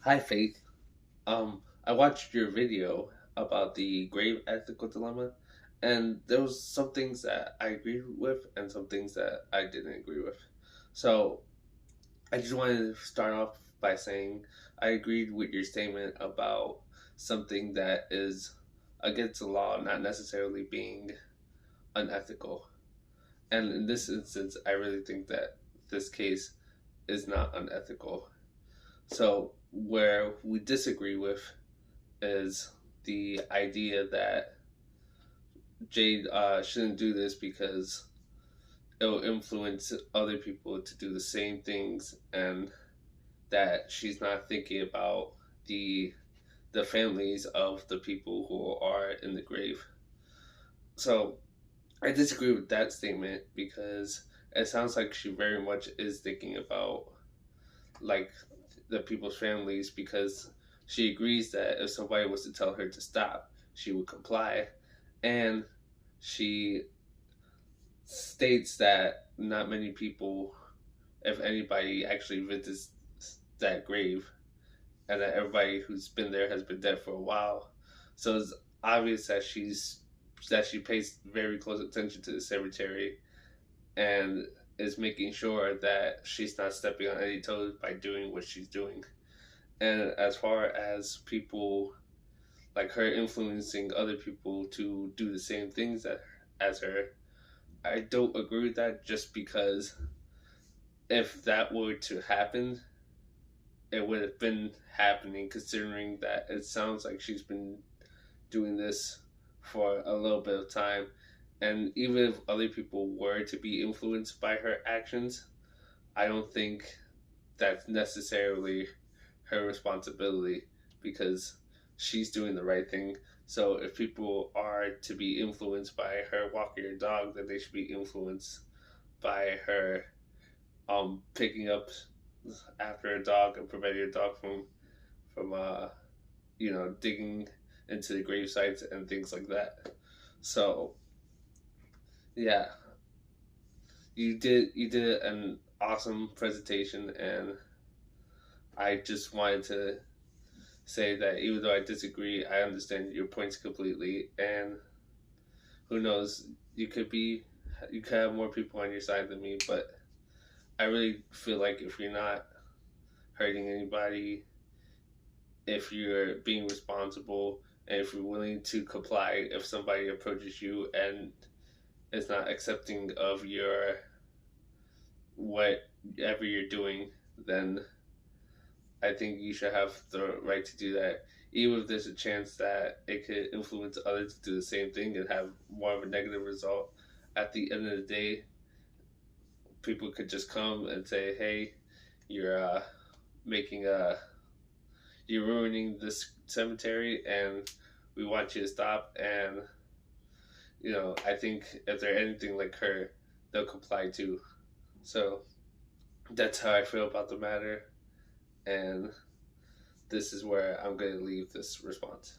Hi, Faith. I watched your video about the grave ethical dilemma, and there was some things that I agreed with and some things that I didn't agree with. So I just wanted to start off by saying I agreed with your statement about something that is against the law not necessarily being unethical. And in this instance, I really think that this case is not unethical. So where we disagree with is the idea that Jade shouldn't do this because it'll influence other people to do the same things, and that she's not thinking about the the families of the people who are in the grave. So I disagree with that statement because it sounds like she very much is thinking about like the people's families, because she agrees that if somebody was to tell her to stop, she would comply. And she states that not many people, if anybody, actually visits that grave, and that everybody who's been there has been dead for a while. So it's obvious that she pays very close attention to the cemetery and is making sure that she's not stepping on any toes by doing what she's doing. And as far as people like her influencing other people to do the same things as her, I don't agree with that, just because if that were to happen, it would have been happening, considering that it sounds like she's been doing this for a little bit of time. And even if other people were to be influenced by her actions, I don't think that's necessarily her responsibility, because she's doing the right thing. So if people are to be influenced by her walking her dog, then they should be influenced by her picking up after a dog and preventing a dog from digging into the grave sites and things like that. So yeah, you did an awesome presentation, and I just wanted to say that even though I disagree, I understand your points completely. And who knows, you could have more people on your side than me, but I really feel like if you're not hurting anybody, if you're being responsible, and if you're willing to comply if somebody approaches you and is not accepting of your whatever you're doing, then I think you should have the right to do that, even if there's a chance that it could influence others to do the same thing and have more of a negative result. At the end of the day, people could just come and say, "Hey, you're making a you're ruining this cemetery, and we want you to stop." And I think if they're anything like her, they'll comply too. So that's how I feel about the matter, and this is where I'm going to leave this response.